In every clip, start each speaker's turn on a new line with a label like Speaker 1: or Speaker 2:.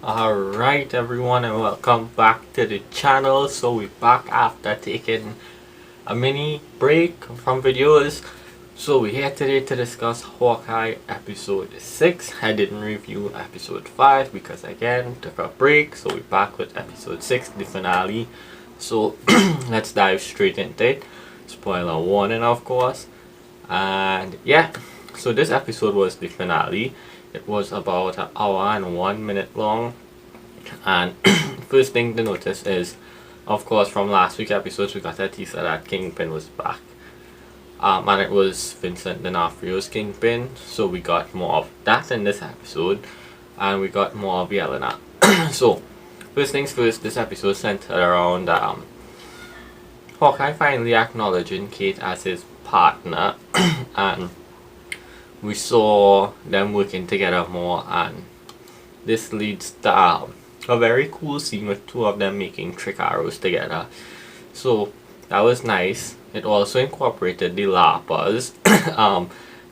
Speaker 1: Alright everyone, and welcome back to the channel. So we're back after taking a mini break from videos. So we're here today to discuss Hawkeye episode 6. I didn't review episode 5 because again took a break, so we're back with episode 6, the finale. So let's dive straight into it. Spoiler warning, of course. And yeah, so this episode was the finale. It was about an hour and 1 minute long. And first thing to notice is, of course, from last week's episodes we got a teaser that Kingpin was back. And it was Vincent D'Onofrio's Kingpin, so we got more of that in this episode, and we got more of Yelena. So, first things first, this episode centered around Hawkeye finally acknowledging Kate as his partner, and we saw them working together more, and this leads to a very cool scene with two of them making trick arrows together. So that was nice. It also incorporated the LARPers.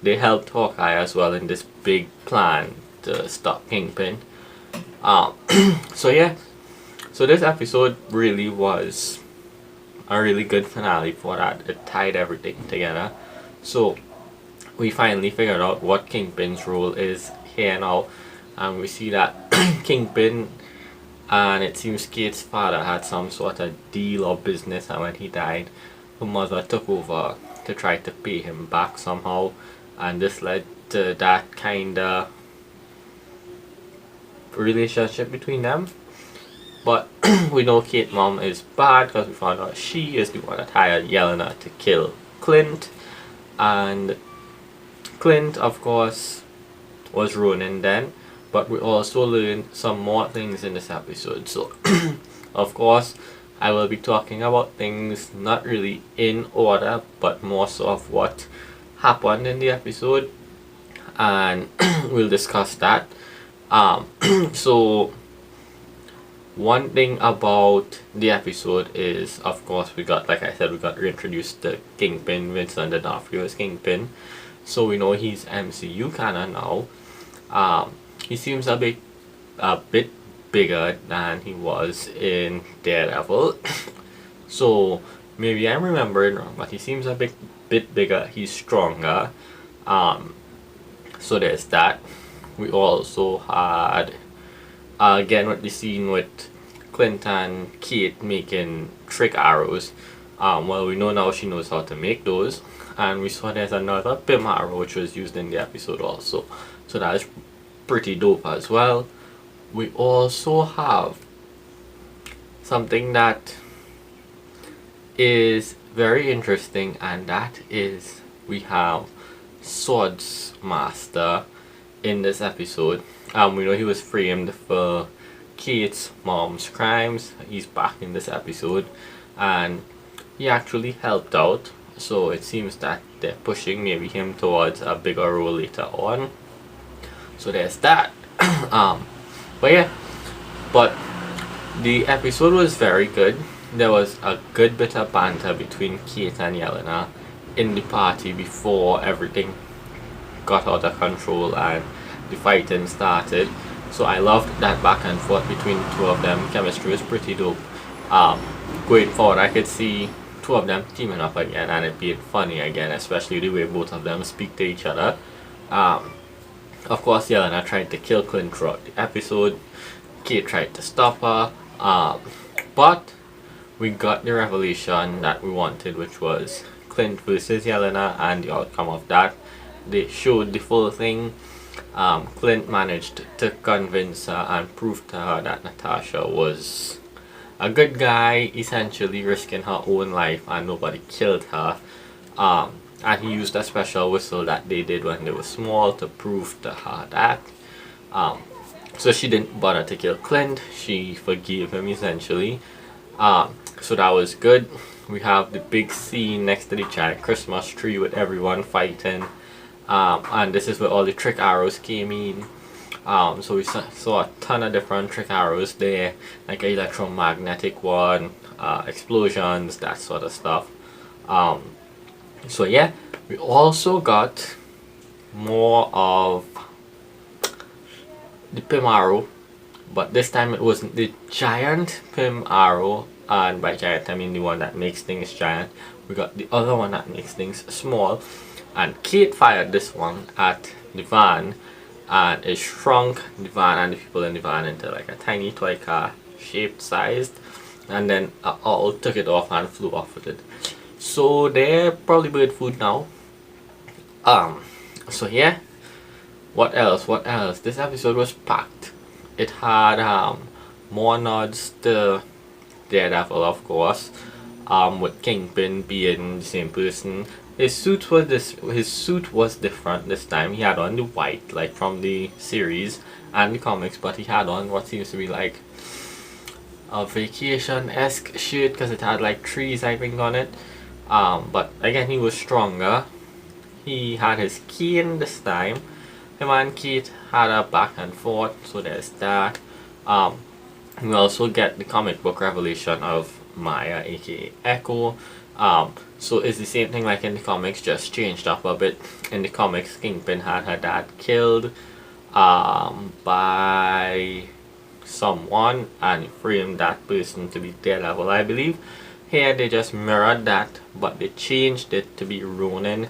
Speaker 1: They helped Hawkeye as well in this big plan to stop Kingpin. So yeah, so this episode really was a really good finale for that. It tied everything together. So we finally figured out what Kingpin's role is here now, and we see that Kingpin and it seems Kate's father had some sort of deal or business, and when he died her mother took over to try to pay him back somehow, and this led to that kind of relationship between them. But we know Kate's mom is bad because we found out she is the one that hired Yelena to kill Clint, and Clint of course was Ronin then, but we also learned some more things in this episode. So of course I will be talking about things not really in order, but more so of what happened in the episode, and we'll discuss that. So one thing about the episode is, of course, we got, like I said, we got reintroduced to Kingpin, Vincent D'Onofrio's Kingpin. So we know he's MCU canon now. He seems a bit bigger than he was in Daredevil. So maybe I'm remembering wrong, but he seems a bit bigger. He's stronger. So there's that. We also had again with the scene with Clint and Kate making trick arrows. Well, we know now she knows how to make those, and we saw there's another Pym arrow which was used in the episode also, so that is pretty dope as well. We also have something that is very interesting, and that is we have Swords Master in this episode. We know he was framed for Kate's mom's crimes. He's back in this episode, and he actually helped out. So it seems that they're pushing maybe him towards a bigger role later on. So there's that. But yeah, but the episode was very good. There was a good bit of banter between Kate and Yelena in the party before everything got out of control and the fighting started. So I loved that back and forth between the two of them. Chemistry was pretty dope. Going forward, I could see two of them teaming up again and it being funny again, especially the way both of them speak to each other. Of course, Yelena tried to kill Clint throughout the episode. Kate tried to stop her, but we got the revelation that we wanted, which was Clint versus Yelena, and the outcome of that. They showed the full thing. Clint managed to convince her and prove to her that Natasha was a good guy, essentially risking her own life, and nobody killed her. And he used a special whistle that they did when they were small to prove to her that. So she didn't bother to kill Clint. She forgave him essentially. So that was good. We have the big scene next to the giant Christmas tree with everyone fighting. And this is where all the trick arrows came in. So we saw a ton of different trick arrows there, like an electromagnetic one, explosions, that sort of stuff. So yeah, we also got more of the Pym arrow but this time it wasn't the giant Pym arrow, and by giant I mean the one that makes things giant. We got the other one that makes things small, and Kate fired this one at the van, and it shrunk the van and the people in the van into like a tiny toy car shaped sized, and then a owl took it off and flew off with it. So they're probably bird food now. So yeah, what else? This episode was packed. It had more nods to Daredevil, of course. With Kingpin being the same person. His suit was different this time. He had on the white, like from the series and the comics, but he had on what seems to be like a vacation-esque shirt because it had like trees, I think, on it. But again, he was stronger. He had his cane this time. Him and Kate had a back and forth, so there's that. We also get the comic book revelation of Maya, aka Echo. So it's the same thing like in the comics, just changed up a bit. In the comics, Kingpin had her dad killed by someone and framed that person to be Daredevil, I believe. Here they just mirrored that, but they changed it to be Ronin.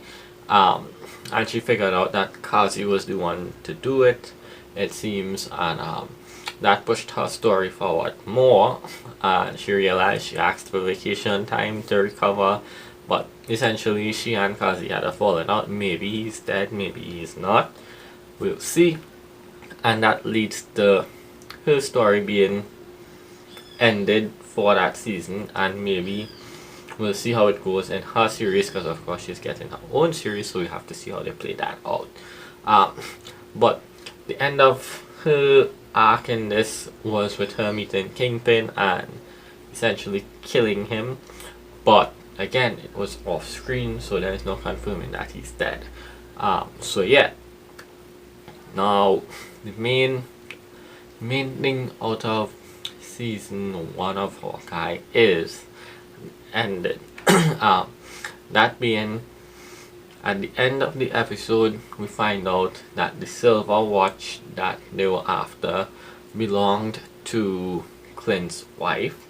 Speaker 1: And she figured out that Kazi was the one to do it, it seems, and that pushed her story forward more. And she realized she asked for vacation time to recover, but essentially she and Kazi had a falling out. Maybe he's dead, maybe he's not. We'll see. And that leads to her story being ended for that season, and maybe we'll see how it goes in her series, because of course she's getting her own series, so we have to see how they play that out. But the end of her arc in this was with her meeting Kingpin and essentially killing him, but again it was off screen, so there is no confirming that he's dead. So yeah, now the main thing out of season 1 of Hawkeye is ended. That being, at the end of the episode, we find out that the silver watch that they were after belonged to Clint's wife,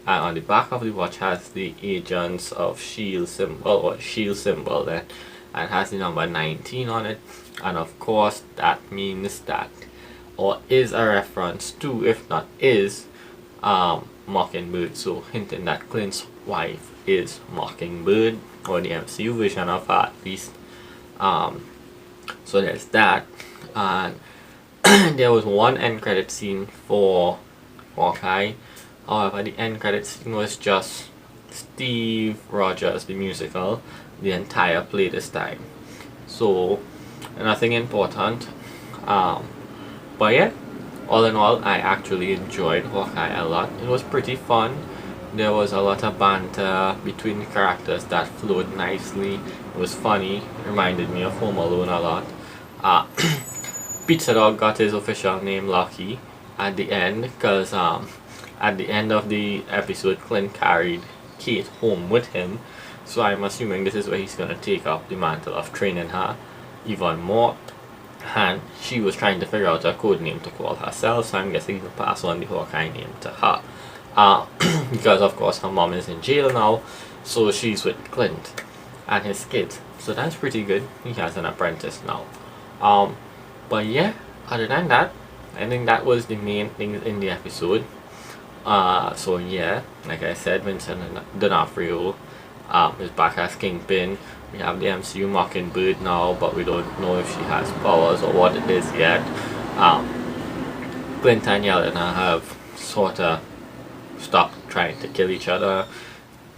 Speaker 1: and on the back of the watch has the Agents of Shield symbol, or Shield symbol there, and has the number 19 on it. And of course that means that, or is a reference to, if not is, Mockingbird, so hinting that Clint's wife is Mockingbird, or the MCU version of her at least. So there's that. And there was one end credit scene for Hawkeye. However, the end credit scene was just Steve Rogers, the musical, the entire play this time. So nothing important. But yeah, all in all, I actually enjoyed Hawkeye a lot. It was pretty fun. There was a lot of banter between the characters that flowed nicely. It was funny. It reminded me of Home Alone a lot. Pizza Dog got his official name Lucky at the end, because at the end of the episode, Clint carried Kate home with him. So I'm assuming this is where he's going to take up the mantle of training her even more. And she was trying to figure out a code name to call herself, so I'm guessing he'll pass on the Hawkeye name to her. Because of course her mom is in jail now, so she's with Clint and his kids. So that's pretty good. He has an apprentice now. But yeah, other than that, I think that was the main thing in the episode. So yeah, like I said, Vincent D'Onofrio is back as Kingpin. We have the MCU Mockingbird now, but we don't know if she has powers or what it is yet. Clint and Yelena have sort of stopped trying to kill each other.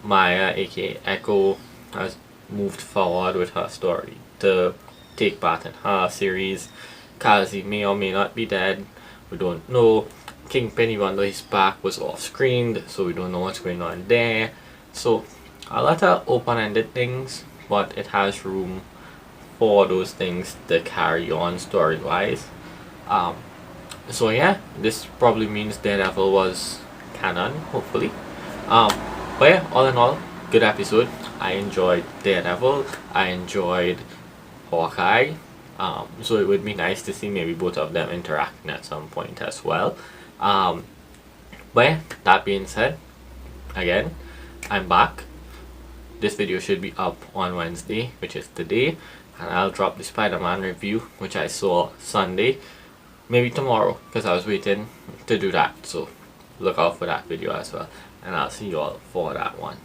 Speaker 1: Maya, aka Echo, has moved forward with her story to take part in her series. Kazi may or may not be dead, we don't know. Kingpin, even though he's back, was off screened, so we don't know what's going on there. So a lot of open-ended things, but it has room for those things to carry on story-wise. So yeah, this probably means Daredevil was canon, hopefully. But yeah, all in all, good episode. I enjoyed Daredevil, I enjoyed Hawkeye, so it would be nice to see maybe both of them interacting at some point as well. But yeah, that being said, again, I'm back. This video should be up on Wednesday, which is today, and I'll drop the Spider-Man review, which I saw Sunday, maybe tomorrow, because I was waiting to do that. So look out for that video as well, and I'll see you all for that one.